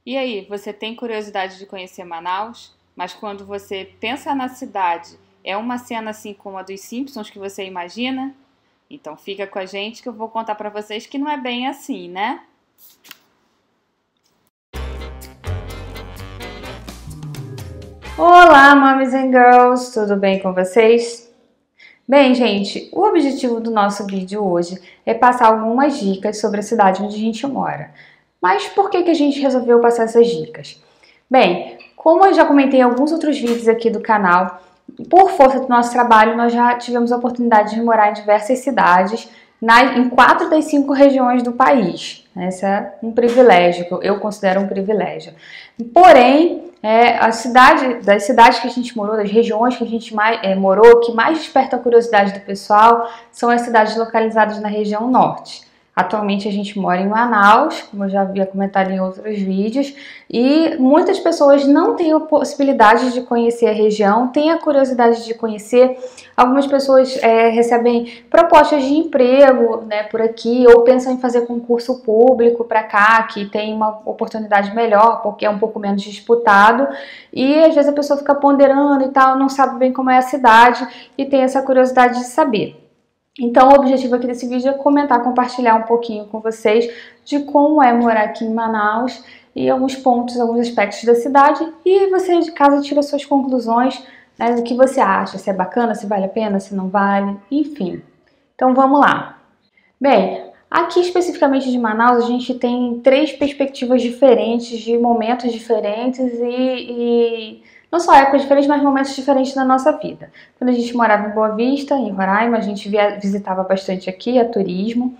E aí, você tem curiosidade de conhecer Manaus? Mas quando você pensa na cidade, é uma cena assim como a dos Simpsons que você imagina? Então fica com a gente que eu vou contar pra vocês que não é bem assim, né? Olá, Moms and Girls, tudo bem com vocês? Bem, gente, o objetivo do nosso vídeo hoje é passar algumas dicas sobre a cidade onde a gente mora. Mas por que a gente resolveu passar essas dicas? Bem, como eu já comentei em alguns outros vídeos aqui do canal, por força do nosso trabalho, nós já tivemos a oportunidade de morar em diversas cidades, em 4 das 5 regiões do país. Esse é um privilégio, que eu considero um privilégio. Porém, das cidades que a gente morou, das regiões que a gente morou, que mais desperta a curiosidade do pessoal, são as cidades localizadas na região norte. Atualmente a gente mora em Manaus, como eu já havia comentado em outros vídeos, e muitas pessoas não têm a possibilidade de conhecer a região, têm a curiosidade de conhecer. Algumas pessoas recebem propostas de emprego, né, por aqui, ou pensam em fazer concurso público para cá, que tem uma oportunidade melhor, porque é um pouco menos disputado, e às vezes a pessoa fica ponderando e tal, não sabe bem como é a cidade e tem essa curiosidade de saber. Então, o objetivo aqui desse vídeo é comentar, compartilhar um pouquinho com vocês de como é morar aqui em Manaus e alguns pontos, alguns aspectos da cidade, e você de casa tira suas conclusões, né, do que você acha, se é bacana, se vale a pena, se não vale, enfim. Então vamos lá. Bem, aqui especificamente de Manaus a gente tem 3 perspectivas diferentes, de momentos diferentes e não só épocas diferentes, mas momentos diferentes da nossa vida. Quando a gente morava em Boa Vista, em Roraima, a gente visitava bastante aqui, a turismo.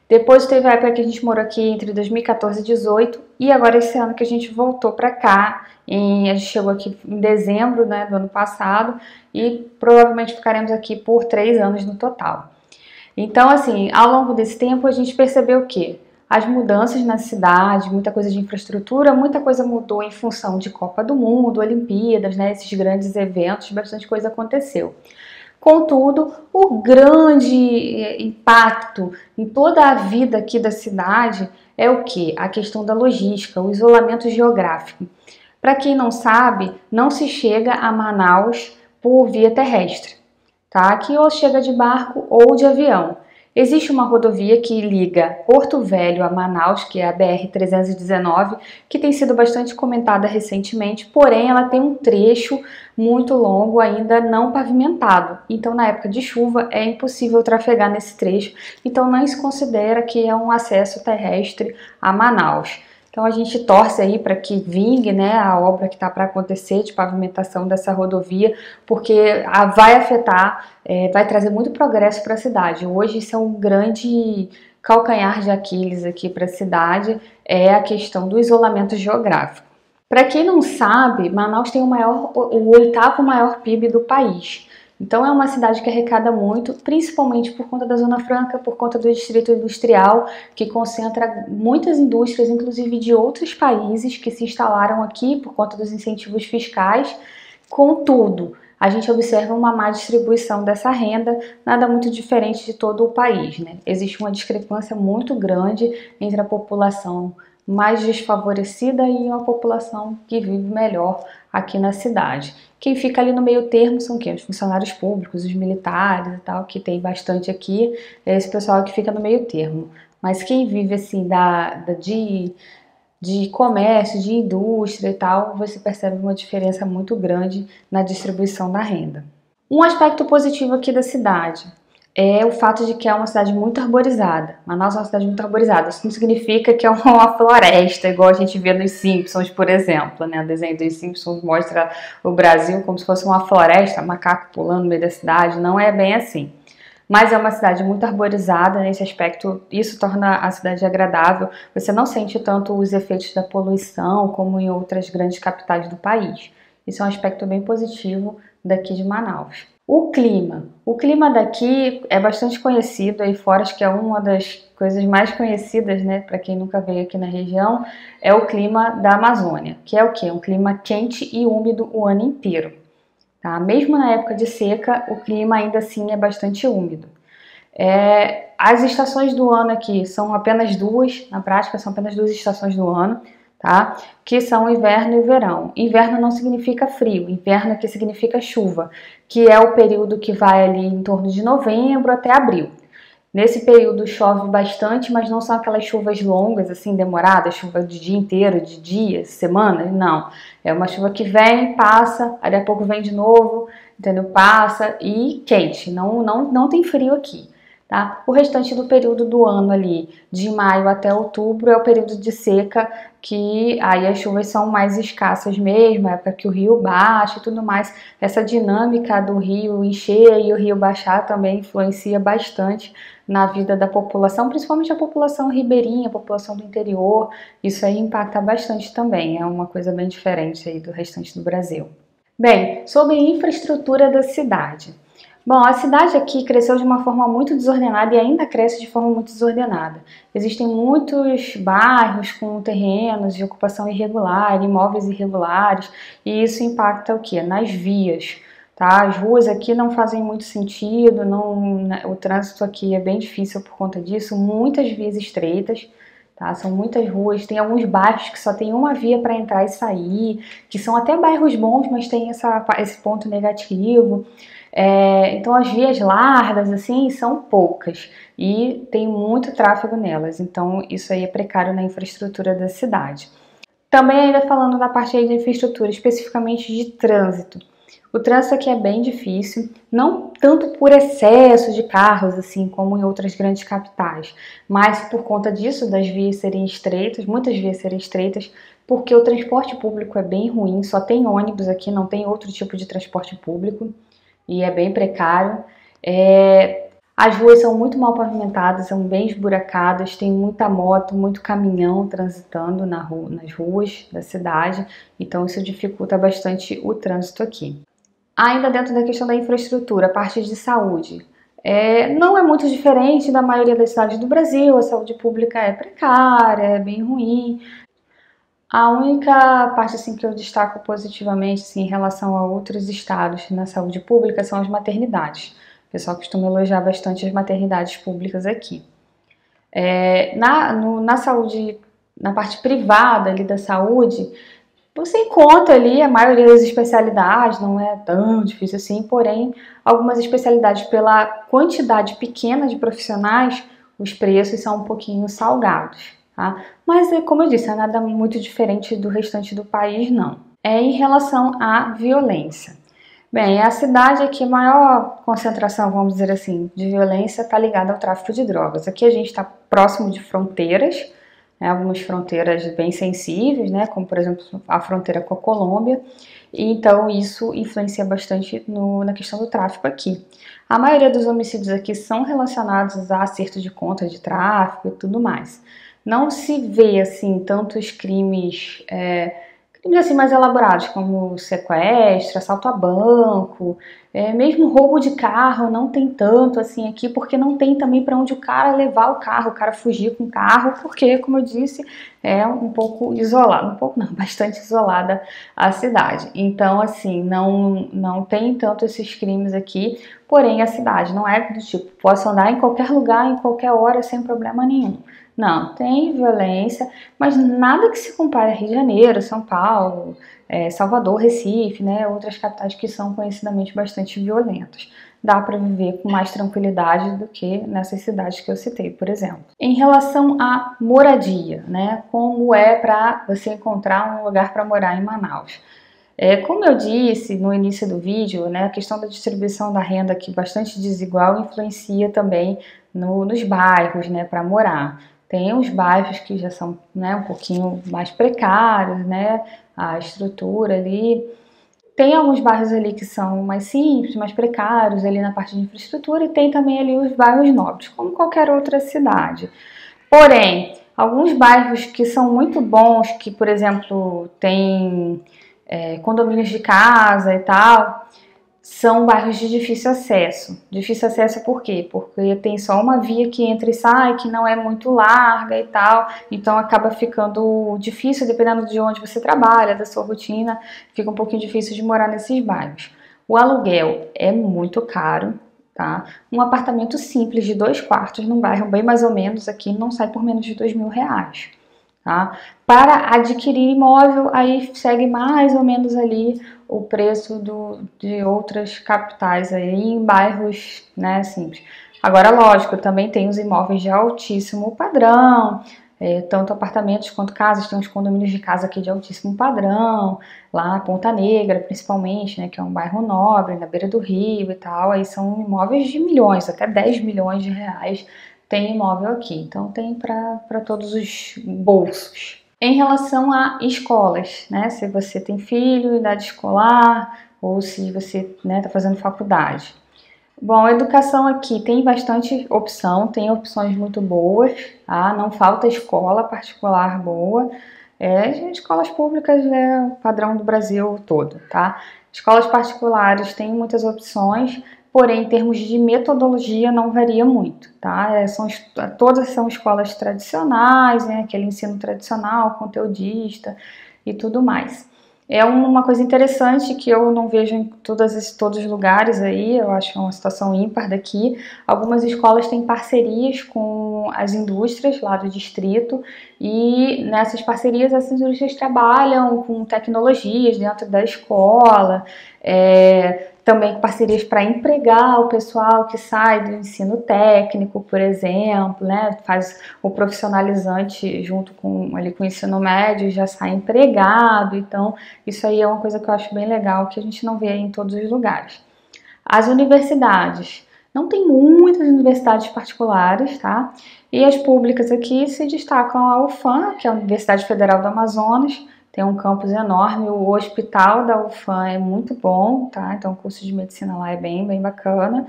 Depois teve a época que a gente morou aqui entre 2014 e 2018 e agora esse ano que a gente voltou para cá. A gente chegou aqui em dezembro, né, do ano passado e provavelmente ficaremos aqui por 3 anos no total. Então, assim, ao longo desse tempo a gente percebeu que as mudanças na cidade, muita coisa de infraestrutura, muita coisa mudou em função de Copa do Mundo, Olimpíadas, né, esses grandes eventos, bastante coisa aconteceu. Contudo, o grande impacto em toda a vida aqui da cidade é o que? A questão da logística, o isolamento geográfico. Para quem não sabe, não se chega a Manaus por via terrestre, tá? Que ou chega de barco ou de avião. Existe uma rodovia que liga Porto Velho a Manaus, que é a BR-319, que tem sido bastante comentada recentemente, porém ela tem um trecho muito longo ainda não pavimentado. Então, na época de chuva, é impossível trafegar nesse trecho, então não se considera que é um acesso terrestre a Manaus. Então a gente torce aí para que vingue, né, a obra que está para acontecer de pavimentação dessa rodovia, porque vai afetar, vai trazer muito progresso para a cidade. Hoje isso é um grande calcanhar de Aquiles aqui para a cidade, é a questão do isolamento geográfico. Para quem não sabe, Manaus tem o 8º maior PIB do país. Então é uma cidade que arrecada muito, principalmente por conta da Zona Franca, por conta do distrito industrial, que concentra muitas indústrias, inclusive de outros países que se instalaram aqui por conta dos incentivos fiscais. Contudo, a gente observa uma má distribuição dessa renda, nada muito diferente de todo o país, né? Existe uma discrepância muito grande entre a população mais desfavorecida e uma população que vive melhor aqui na cidade. Quem fica ali no meio termo são quem? Os funcionários públicos, os militares e tal, que tem bastante aqui, é esse pessoal que fica no meio termo. Mas quem vive assim de comércio, de indústria e tal, você percebe uma diferença muito grande na distribuição da renda. Um aspecto positivo aqui da cidade é o fato de que é uma cidade muito arborizada. Manaus é uma cidade muito arborizada. Isso não significa que é uma floresta, igual a gente vê nos Simpsons, por exemplo, né? O desenho dos Simpsons mostra o Brasil como se fosse uma floresta, macaco pulando no meio da cidade. Não é bem assim. Mas é uma cidade muito arborizada nesse aspecto, isso torna a cidade agradável. Você não sente tanto os efeitos da poluição como em outras grandes capitais do país. Isso é um aspecto bem positivo daqui de Manaus. O clima daqui é bastante conhecido aí fora, acho que é uma das coisas mais conhecidas, né, para quem nunca veio aqui na região, é o clima da Amazônia, que é o quê? Um clima quente e úmido o ano inteiro. Tá? Mesmo na época de seca, o clima ainda assim é bastante úmido. As estações do ano aqui são apenas 2, na prática são apenas 2 estações do ano. tá? Que são inverno e verão. Inverno não significa frio, inverno aqui significa chuva, que é o período que vai ali em torno de novembro até abril. Nesse período chove bastante, mas não são aquelas chuvas longas, assim, demoradas, chuva de dia inteiro, de dias, semanas, não. É uma chuva que vem, passa, aí daqui a pouco vem de novo, entendeu? Passa e quente, não tem frio aqui. Tá? O restante do período do ano ali, de maio até outubro, é o período de seca, que aí as chuvas são mais escassas mesmo, é época que o rio baixa e tudo mais. Essa dinâmica do rio encher e o rio baixar também influencia bastante na vida da população, principalmente a população ribeirinha, a população do interior. Isso aí impacta bastante também, é uma coisa bem diferente aí do restante do Brasil. Bem, sobre a infraestrutura da cidade. Bom, a cidade aqui cresceu de uma forma muito desordenada e ainda cresce de forma muito desordenada. Existem muitos bairros com terrenos de ocupação irregular, imóveis irregulares, e isso impacta o quê? Nas vias, tá? As ruas aqui não fazem muito sentido, o trânsito aqui é bem difícil por conta disso, muitas vias estreitas. Tá? São muitas ruas, tem alguns bairros que só tem uma via para entrar e sair, que são até bairros bons, mas tem esse ponto negativo. Então as vias largas assim são poucas e tem muito tráfego nelas, então isso aí é precário na infraestrutura da cidade. Também ainda falando da parte aí da infraestrutura, especificamente de trânsito. O trânsito aqui é bem difícil, não tanto por excesso de carros, assim como em outras grandes capitais, mas por conta disso, das vias serem estreitas, muitas vias serem estreitas, porque o transporte público é bem ruim, só tem ônibus aqui, não tem outro tipo de transporte público, e é bem precário. As ruas são muito mal pavimentadas, são bem esburacadas, tem muita moto, muito caminhão transitando nas ruas da cidade, então isso dificulta bastante o trânsito aqui. Ainda dentro da questão da infraestrutura, a parte de saúde. Não é muito diferente da maioria das cidades do Brasil, a saúde pública é precária, é bem ruim. A única parte assim, que eu destaco positivamente assim, em relação a outros estados na saúde pública são as maternidades. O pessoal costuma elogiar bastante as maternidades públicas aqui. Na saúde, na parte privada ali da saúde, você encontra ali a maioria das especialidades, não é tão difícil assim, porém, algumas especialidades, pela quantidade pequena de profissionais, os preços são um pouquinho salgados, tá? Mas, como eu disse, é nada muito diferente do restante do país, não. Em relação à violência. Bem, a cidade aqui, a maior concentração, vamos dizer assim, de violência está ligada ao tráfico de drogas. Aqui a gente está próximo de fronteiras, algumas fronteiras bem sensíveis, né, como por exemplo a fronteira com a Colômbia, e então isso influencia bastante na questão do tráfico aqui. A maioria dos homicídios aqui são relacionados a acerto de conta de tráfico e tudo mais. Não se vê assim tantos crimes assim, mais elaborados, como sequestro, assalto a banco, mesmo roubo de carro não tem tanto assim aqui, porque não tem também para onde o cara levar o carro, o cara fugir com o carro, porque, como eu disse, é um pouco isolado, um pouco não, bastante isolada a cidade. Então, assim, não tem tanto esses crimes aqui, porém a cidade não é do tipo, posso andar em qualquer lugar, em qualquer hora, sem problema nenhum. Não, tem violência, mas nada que se compare a Rio de Janeiro, São Paulo, Salvador, Recife, né, outras capitais que são conhecidamente bastante violentas. Dá para viver com mais tranquilidade do que nessas cidades que eu citei, por exemplo. Em relação à moradia, né, como é para você encontrar um lugar para morar em Manaus? Como eu disse no início do vídeo, né, a questão da distribuição da renda aqui bastante desigual influencia também nos bairros, né, para morar. Tem uns bairros que já são, né, um pouquinho mais precários, né, a estrutura ali. Tem alguns bairros ali que são mais simples, mais precários ali na parte de infraestrutura e tem também ali os bairros nobres, como qualquer outra cidade. Porém, alguns bairros que são muito bons, que, por exemplo, tem condomínios de casa e tal, são bairros de difícil acesso. Difícil acesso por quê? Porque tem só uma via que entra e sai, que não é muito larga e tal, então acaba ficando difícil, dependendo de onde você trabalha, da sua rotina, fica um pouquinho difícil de morar nesses bairros. O aluguel é muito caro, tá? Um apartamento simples de 2 quartos num bairro bem mais ou menos aqui não sai por menos de R$2.000, tá? Para adquirir imóvel, aí segue mais ou menos ali o preço de outras capitais aí em bairros, né, simples. Agora, lógico, também tem os imóveis de altíssimo padrão, tanto apartamentos quanto casas, tem uns condomínios de casa aqui de altíssimo padrão, lá na Ponta Negra, principalmente, né, que é um bairro nobre, na beira do rio e tal, aí são imóveis de milhões, até 10 milhões de reais tem imóvel aqui, então tem para todos os bolsos. Em relação a escolas, né, se você tem filho, idade escolar, ou se você está fazendo faculdade. Bom, a educação aqui tem bastante opção, tem opções muito boas, tá? Não falta escola particular boa. Escolas públicas é o padrão do Brasil todo, tá? Escolas particulares têm muitas opções, porém, em termos de metodologia, não varia muito, tá? Todas são escolas tradicionais, né? Aquele ensino tradicional, conteudista e tudo mais. É uma coisa interessante que eu não vejo em todos os lugares aí, eu acho uma situação ímpar daqui. Algumas escolas têm parcerias com as indústrias lá do distrito e nessas parcerias essas indústrias trabalham com tecnologias dentro da escola, também com parcerias para empregar o pessoal que sai do ensino técnico, por exemplo, né? Faz o profissionalizante junto com o ensino médio, já sai empregado. Então, isso aí é uma coisa que eu acho bem legal, que a gente não vê em todos os lugares. As universidades. Não tem muitas universidades particulares, tá? E as públicas aqui se destacam a UFAM, que é a Universidade Federal do Amazonas, tem um campus enorme, o hospital da UFAM é muito bom, tá? Então o curso de medicina lá é bem bacana.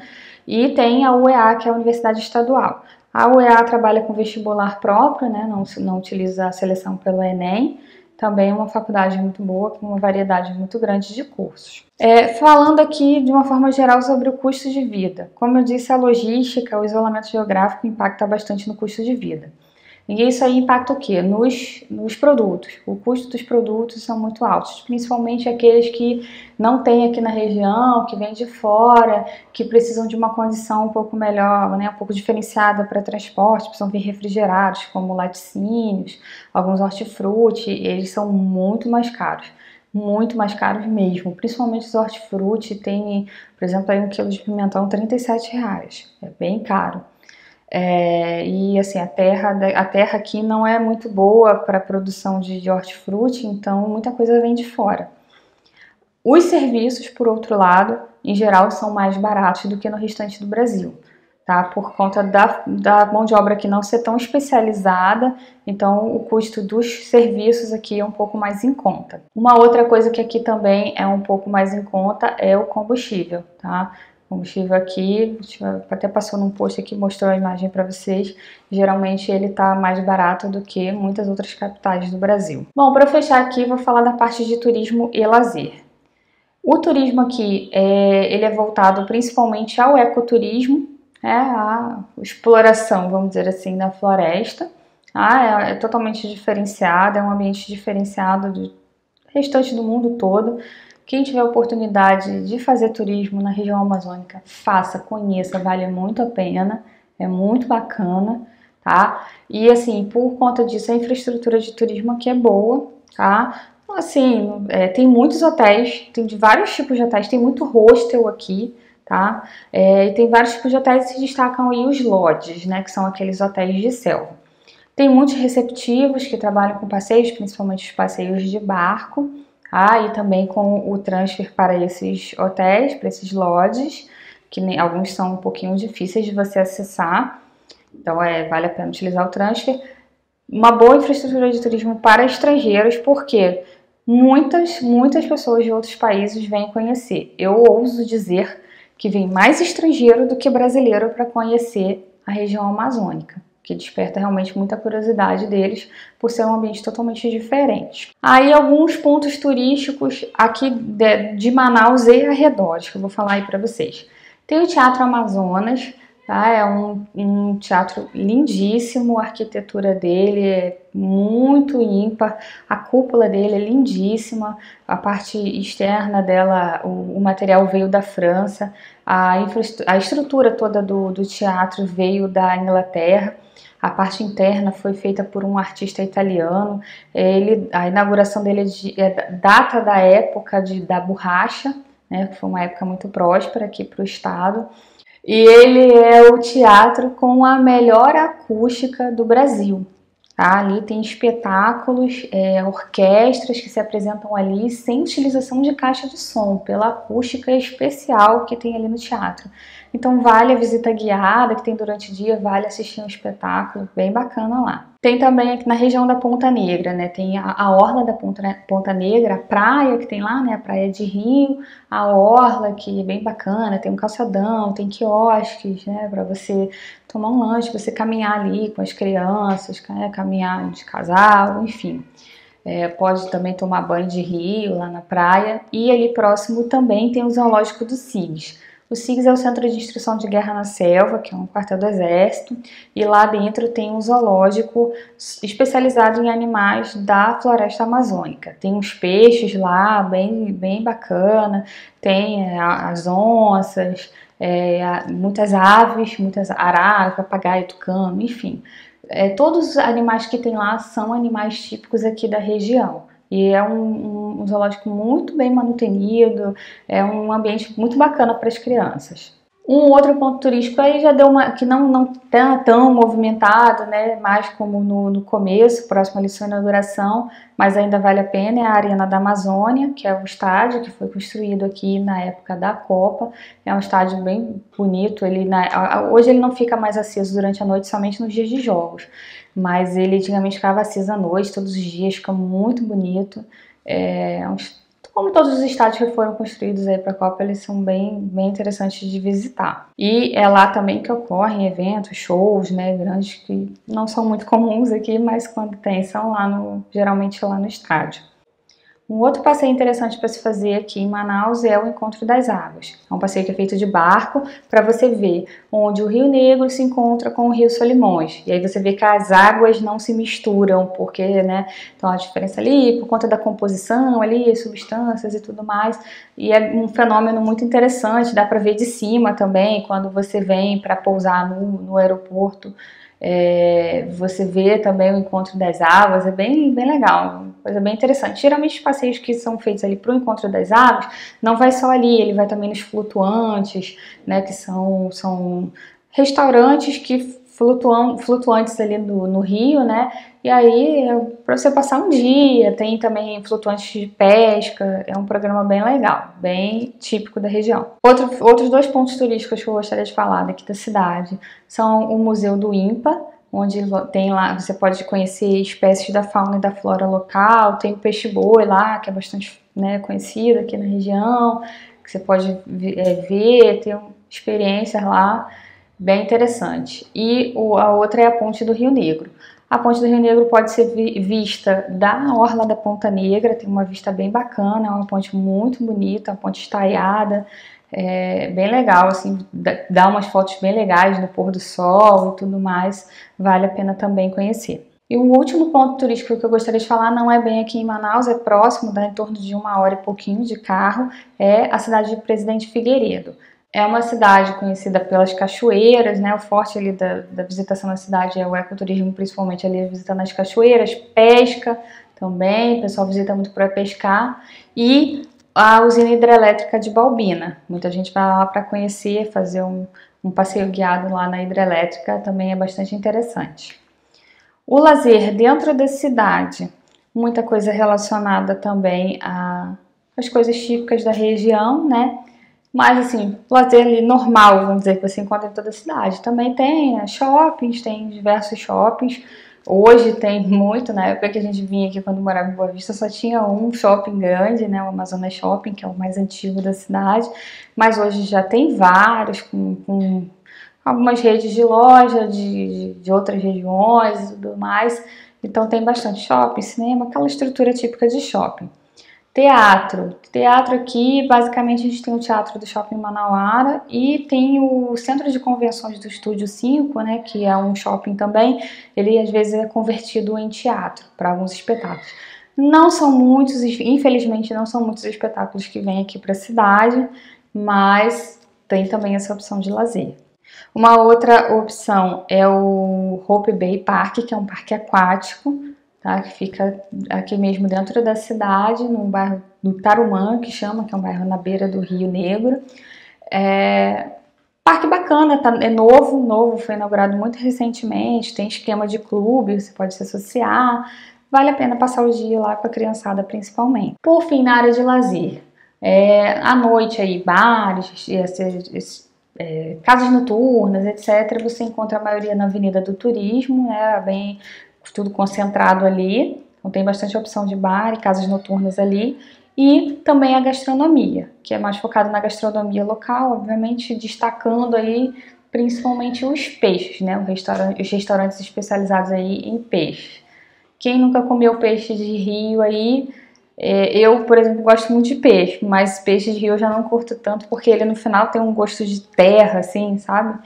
E tem a UEA, que é a Universidade Estadual. A UEA trabalha com vestibular próprio, né? Não utiliza a seleção pelo Enem. Também é uma faculdade muito boa, com uma variedade muito grande de cursos. Falando aqui de uma forma geral sobre o custo de vida. Como eu disse, a logística, o isolamento geográfico impacta bastante no custo de vida. E isso aí impacta o quê? Nos produtos. O custo dos produtos são muito altos, principalmente aqueles que não tem aqui na região, que vêm de fora, que precisam de uma condição um pouco melhor, né, um pouco diferenciada para transporte, precisam vir refrigerados, como laticínios, alguns hortifruti, eles são muito mais caros mesmo, principalmente os hortifruti, tem, por exemplo, aí 1 quilo de pimentão R$37, é bem caro. E assim, a terra aqui não é muito boa para a produção de hortifruti, então muita coisa vem de fora. Os serviços, por outro lado, em geral são mais baratos do que no restante do Brasil, tá? Por conta da mão de obra aqui não ser tão especializada, então o custo dos serviços aqui é um pouco mais em conta. Uma outra coisa que aqui também é um pouco mais em conta é o combustível, tá? Combustível aqui, até passou num post aqui, mostrou a imagem para vocês, geralmente ele está mais barato do que muitas outras capitais do Brasil. Bom, para fechar aqui, vou falar da parte de turismo e lazer. O turismo aqui, ele é voltado principalmente ao ecoturismo, a exploração, vamos dizer assim, da floresta. É totalmente diferenciado, é um ambiente diferenciado do restante do mundo todo. Quem tiver oportunidade de fazer turismo na região amazônica, faça, conheça, vale muito a pena, é muito bacana, tá? E assim, por conta disso, a infraestrutura de turismo aqui é boa, tá? Assim, tem muitos hotéis, tem de vários tipos de hotéis, tem muito hostel aqui, tá? E tem vários tipos de hotéis que se destacam aí os lodges, né? Que são aqueles hotéis de selva. Tem muitos receptivos que trabalham com passeios, principalmente os passeios de barco, e também com o transfer para esses hotéis, para esses lodges, que alguns são um pouquinho difíceis de você acessar, então vale a pena utilizar o transfer. Uma boa infraestrutura de turismo para estrangeiros, porque muitas pessoas de outros países vêm conhecer. Eu ouso dizer que vem mais estrangeiro do que brasileiro para conhecer a região amazônica, que desperta realmente muita curiosidade deles por ser um ambiente totalmente diferente. Aí alguns pontos turísticos aqui de Manaus e arredores, que eu vou falar aí para vocês. Tem o Teatro Amazonas, tá? É um teatro lindíssimo, a arquitetura dele é muito ímpar, a cúpula dele é lindíssima, a parte externa dela, o material veio da França, a estrutura toda do teatro veio da Inglaterra. A parte interna foi feita por um artista italiano. A inauguração dele data da época da borracha, né, que foi uma época muito próspera aqui para o estado. E ele é o teatro com a melhor acústica do Brasil. Tá? Ali tem espetáculos, orquestras que se apresentam ali sem utilização de caixa de som, pela acústica especial que tem ali no teatro. Então vale a visita guiada que tem durante o dia, vale assistir um espetáculo bem bacana lá. Tem também aqui na região da Ponta Negra, né? Tem a orla da Ponta Negra, a praia que tem lá, né? A praia de Rio, a orla que é bem bacana, tem um calçadão, tem quiosques, né? Para você tomar um lanche, você caminhar ali com as crianças, né? Caminhar de casal, enfim. Pode também tomar banho de rio lá na praia. E ali próximo também tem o zoológico do SIGS. O SIGS é o Centro de Instrução de Guerra na Selva, que é um quartel do Exército, e lá dentro tem um zoológico especializado em animais da floresta amazônica. Tem uns peixes lá, bem bacana, tem as onças, muitas aves, muitas araras, papagaio, tucano, enfim. Todos os animais que tem lá são animais típicos aqui da região. E é um zoológico muito bem manutenido, é um ambiente muito bacana para as crianças. Um outro ponto turístico aí já deu que não tá tão movimentado, né? Mais como no começo, próximo à sua inauguração, mas ainda vale a pena, é a Arena da Amazônia, que é um estádio que foi construído aqui na época da Copa. É um estádio bem bonito, hoje ele não fica mais aceso durante a noite, somente nos dias de jogos. Mas ele antigamente ficava aceso à noite, todos os dias, fica muito bonito. Como todos os estádios que foram construídos aí para a Copa, eles são bem interessantes de visitar. E é lá também que ocorrem eventos, shows, né, grandes que não são muito comuns aqui, mas quando tem, são geralmente lá no estádio. Um outro passeio interessante para se fazer aqui em Manaus é o Encontro das Águas. É um passeio que é feito de barco para você ver onde o Rio Negro se encontra com o Rio Solimões. E aí você vê que as águas não se misturam, porque, né, então a diferença ali, por conta da composição ali, as substâncias e tudo mais. E é um fenômeno muito interessante, dá para ver de cima também, quando você vem para pousar no aeroporto. Você vê também o Encontro das Águas, é bem legal, uma coisa bem interessante. Geralmente os passeios que são feitos ali para o Encontro das Águas, não vai só ali, ele vai também nos flutuantes, né, que são restaurantes que flutuantes ali no rio, né, e aí para você passar um dia, tem também flutuantes de pesca, é um programa bem legal, bem típico da região. Outros dois pontos turísticos que eu gostaria de falar daqui da cidade são o Museu do INPA, onde tem lá, você pode conhecer espécies da fauna e da flora local, tem o peixe-boi lá, que é bastante, né, conhecido aqui na região, que você pode ver, ter experiências lá, bem interessante. E a outra é a Ponte do Rio Negro. A Ponte do Rio Negro pode ser vista da orla da Ponta Negra, tem uma vista bem bacana, é uma ponte muito bonita, uma ponte estaiada, bem legal, assim, dá umas fotos bem legais no pôr do sol e tudo mais, vale a pena também conhecer. E o último ponto turístico que eu gostaria de falar não é bem aqui em Manaus, é próximo, dá em torno de 1 hora e pouquinho de carro, é a cidade de Presidente Figueiredo. É uma cidade conhecida pelas cachoeiras, né? O forte ali da visitação na cidade é o ecoturismo, principalmente ali visitando as cachoeiras, pesca também, o pessoal visita muito para pescar, e a usina hidrelétrica de Balbina. Muita gente vai lá para conhecer, fazer um passeio guiado lá na hidrelétrica, também é bastante interessante. O lazer dentro da cidade, muita coisa relacionada também às coisas típicas da região, né? Mas assim, lazer ali normal, vamos dizer, que você encontra em toda a cidade. Também tem shoppings, tem diversos shoppings. Hoje tem muito, na época que a gente vinha aqui quando morava em Boa Vista, só tinha um shopping grande, né, o Amazonas Shopping, que é o mais antigo da cidade. Mas hoje já tem vários, com algumas redes de loja de outras regiões e tudo mais. Então tem bastante shopping, cinema, aquela estrutura típica de shopping. Teatro aqui, basicamente a gente tem o Teatro do Shopping Manauara e tem o Centro de Convenções do Estúdio 5, né, que é um shopping também, ele às vezes é convertido em teatro para alguns espetáculos. Não são muitos, infelizmente não são muitos espetáculos que vêm aqui para a cidade, mas tem também essa opção de lazer. Uma outra opção é o Hope Bay Park, que é um parque aquático, tá? Que fica aqui mesmo dentro da cidade, no bairro do Tarumã, que chama, que é um bairro na beira do Rio Negro. Parque bacana, tá, é novo, foi inaugurado muito recentemente, tem esquema de clube, você pode se associar, vale a pena passar o dia lá com a criançada principalmente. Por fim, na área de lazer, à noite aí, bares, casas noturnas, etc. Você encontra a maioria na Avenida do Turismo, né, bem tudo concentrado ali, então tem bastante opção de bar e casas noturnas ali. E também a gastronomia, que é mais focado na gastronomia local, obviamente destacando aí principalmente os peixes, né? Os restaurantes especializados aí em peixe. Quem nunca comeu peixe de rio aí, eu, por exemplo, gosto muito de peixe, mas peixe de rio eu já não curto tanto, porque ele no final tem um gosto de terra, assim, sabe?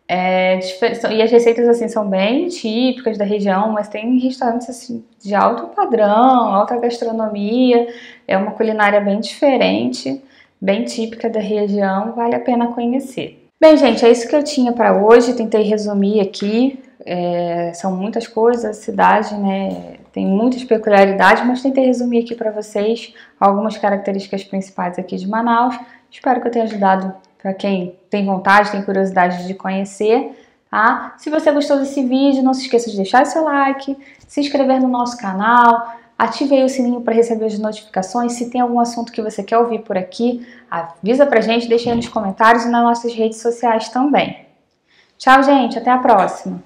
E as receitas assim são bem típicas da região, mas tem restaurantes assim de alto padrão, alta gastronomia, é uma culinária bem diferente, bem típica da região, vale a pena conhecer. Bem, gente, é isso que eu tinha para hoje, tentei resumir aqui, são muitas coisas, a cidade, né, tem muitas peculiaridades, mas tentei resumir aqui para vocês algumas características principais aqui de Manaus. Espero que eu tenha ajudado para quem tem vontade, tem curiosidade de conhecer, tá? Se você gostou desse vídeo, não se esqueça de deixar seu like, se inscrever no nosso canal, ative aí o sininho para receber as notificações. Se tem algum assunto que você quer ouvir por aqui, avisa pra gente, deixa aí nos comentários e nas nossas redes sociais também. Tchau, gente, até a próxima!